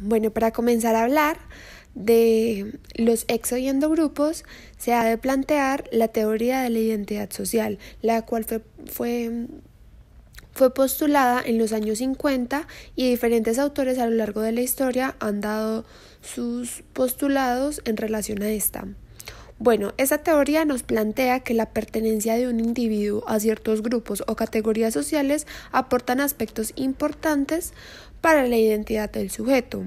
Bueno, para comenzar a hablar de los exo y endogrupos, se ha de plantear la teoría de la identidad social, la cual fue postulada en los años 50 y diferentes autores a lo largo de la historia han dado sus postulados en relación a esta. Bueno, esta teoría nos plantea que la pertenencia de un individuo a ciertos grupos o categorías sociales aportan aspectos importantes para la identidad del sujeto.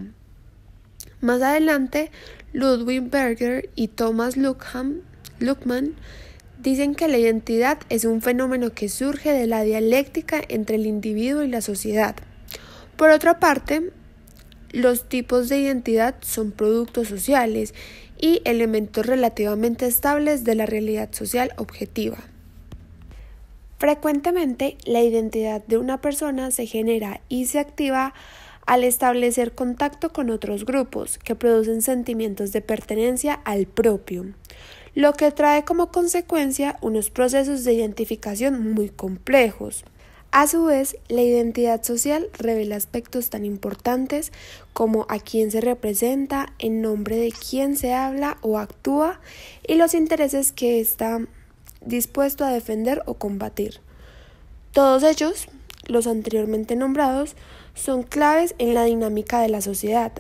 Más adelante, Ludwig Berger y Thomas Luckmann dicen que la identidad es un fenómeno que surge de la dialéctica entre el individuo y la sociedad. Por otra parte, los tipos de identidad son productos sociales y elementos relativamente estables de la realidad social objetiva. Frecuentemente, la identidad de una persona se genera y se activa al establecer contacto con otros grupos que producen sentimientos de pertenencia al propio, lo que trae como consecuencia unos procesos de identificación muy complejos. A su vez, la identidad social revela aspectos tan importantes como a quién se representa, en nombre de quién se habla o actúa y los intereses que está dispuesto a defender o combatir. Todos ellos, los anteriormente nombrados, son claves en la dinámica de la sociedad,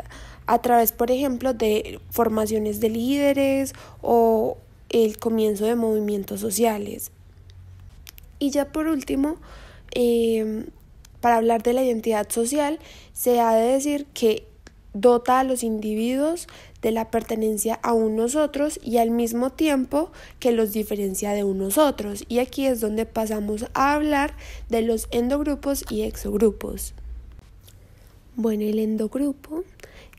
a través, por ejemplo, de formaciones de líderes o el comienzo de movimientos sociales. Y ya por último, para hablar de la identidad social, se ha de decir que dota a los individuos de la pertenencia a unos otros y al mismo tiempo que los diferencia de unos otros. Y aquí es donde pasamos a hablar de los endogrupos y exogrupos. Bueno, el endogrupo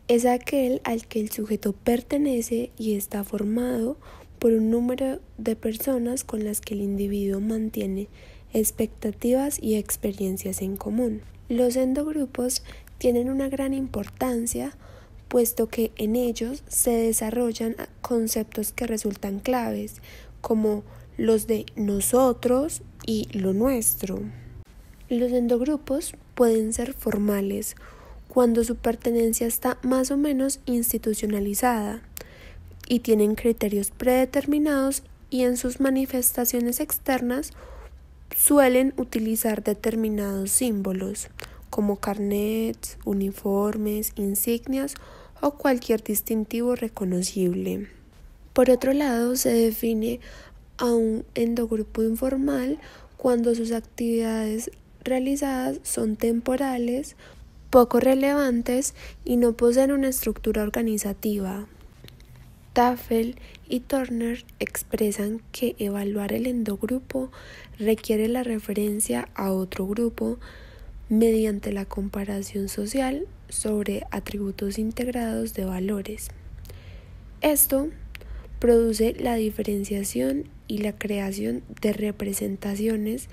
es aquel al que el sujeto pertenece y está formado por un número de personas con las que el individuo mantiene expectativas y experiencias en común. Los endogrupos tienen una gran importancia, puesto que en ellos se desarrollan conceptos que resultan claves, como los de nosotros y lo nuestro. Los endogrupos pueden ser formales, cuando su pertenencia está más o menos institucionalizada y tienen criterios predeterminados y en sus manifestaciones externas suelen utilizar determinados símbolos como carnets, uniformes, insignias o cualquier distintivo reconocible. Por otro lado, se define a un endogrupo informal cuando sus actividades realizadas son temporales, poco relevantes y no poseen una estructura organizativa. Tafel y Turner expresan que evaluar el endogrupo requiere la referencia a otro grupo mediante la comparación social sobre atributos integrados de valores. Esto produce la diferenciación y la creación de representaciones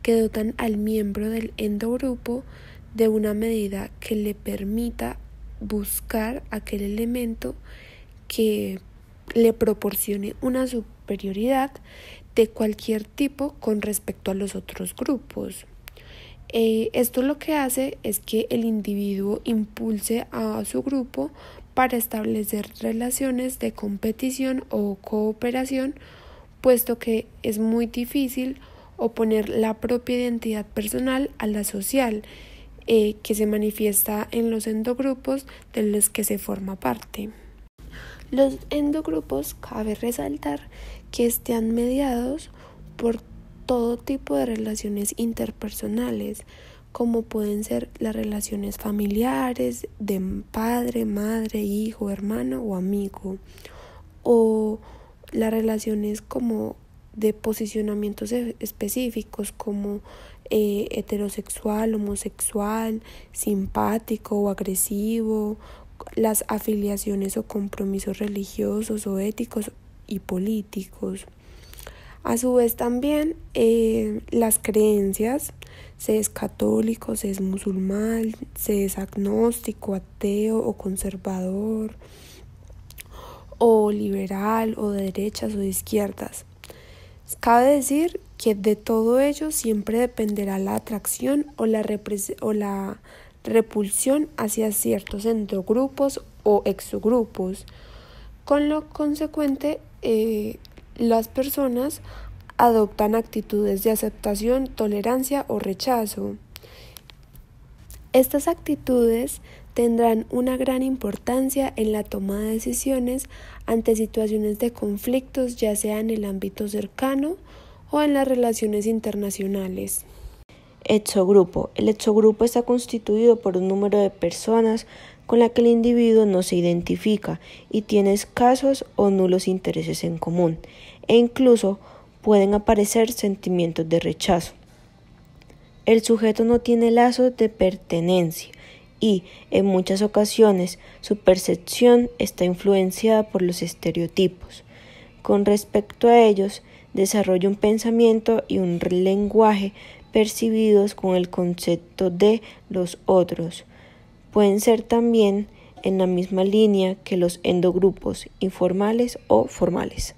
que dotan al miembro del endogrupo de una medida que le permita buscar aquel elemento que le proporcione una superioridad de cualquier tipo con respecto a los otros grupos. Esto lo que hace es que el individuo impulse a su grupo para establecer relaciones de competición o cooperación, puesto que es muy difícil oponer la propia identidad personal a la social, que se manifiesta en los endogrupos de los que se forma parte. Los endogrupos cabe resaltar que están mediados por todo tipo de relaciones interpersonales, como pueden ser las relaciones familiares de padre, madre, hijo, hermano o amigo, o las relaciones como de posicionamientos específicos como heterosexual, homosexual, simpático o agresivo, las afiliaciones o compromisos religiosos o éticos y políticos. A su vez también las creencias, se es católico, se es musulmán, se es agnóstico, ateo o conservador, o liberal o de derechas o de izquierdas. Cabe decir que de todo ello siempre dependerá la atracción o la repulsión hacia ciertos endogrupos o exogrupos. Con lo consecuente, las personas adoptan actitudes de aceptación, tolerancia o rechazo. Estas actitudes tendrán una gran importancia en la toma de decisiones ante situaciones de conflictos, ya sea en el ámbito cercano o en las relaciones internacionales. Exogrupo. El exogrupo está constituido por un número de personas con la que el individuo no se identifica y tiene escasos o nulos intereses en común, e incluso pueden aparecer sentimientos de rechazo. El sujeto no tiene lazos de pertenencia y, en muchas ocasiones, su percepción está influenciada por los estereotipos. Con respecto a ellos, desarrolla un pensamiento y un lenguaje percibidos con el concepto de los otros. Pueden ser también en la misma línea que los endogrupos informales o formales.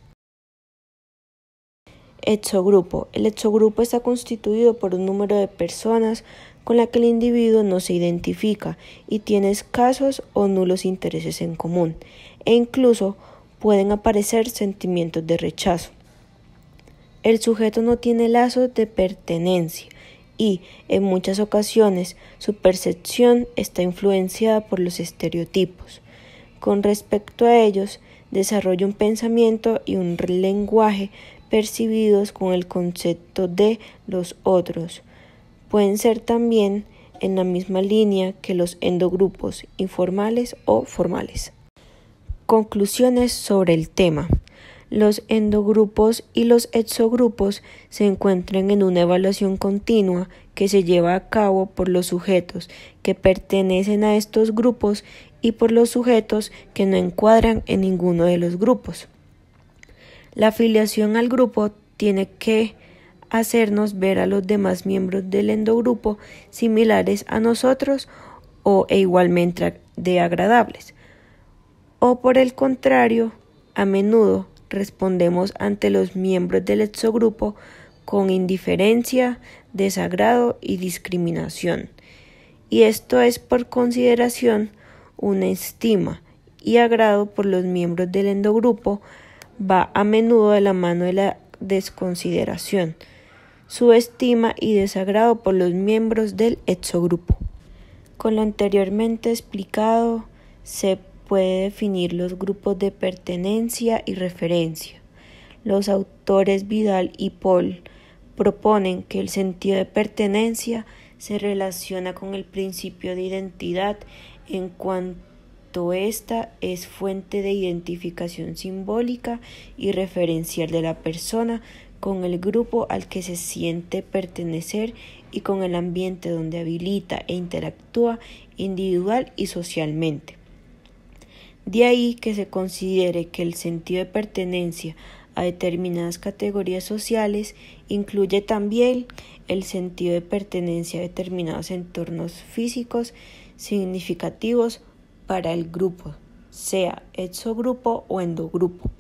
Exogrupo. El exogrupo está constituido por un número de personas con la que el individuo no se identifica y tiene escasos o nulos intereses en común, e incluso pueden aparecer sentimientos de rechazo. El sujeto no tiene lazos de pertenencia y, en muchas ocasiones, su percepción está influenciada por los estereotipos. Con respecto a ellos, desarrolla un pensamiento y un lenguaje percibidos con el concepto de los otros. Pueden ser también en la misma línea que los endogrupos informales o formales. Conclusiones sobre el tema. Los endogrupos y los exogrupos se encuentran en una evaluación continua que se lleva a cabo por los sujetos que pertenecen a estos grupos y por los sujetos que no encuadran en ninguno de los grupos. La afiliación al grupo tiene que hacernos ver a los demás miembros del endogrupo similares a nosotros e igualmente de agradables. O por el contrario, a menudo respondemos ante los miembros del exogrupo con indiferencia, desagrado y discriminación. Y esto es por consideración, una estima y agrado por los miembros del endogrupo va a menudo de la mano de la desconsideración, subestima y desagrado por los miembros del exogrupo. Con lo anteriormente explicado, se puede definir los grupos de pertenencia y referencia. Los autores Vidal y Paul proponen que el sentido de pertenencia se relaciona con el principio de identidad en cuanto esta es fuente de identificación simbólica y referencial de la persona con el grupo al que se siente pertenecer y con el ambiente donde habilita e interactúa individual y socialmente. De ahí que se considere que el sentido de pertenencia a determinadas categorías sociales incluye también el sentido de pertenencia a determinados entornos físicos significativos para el grupo, sea exogrupo o endogrupo.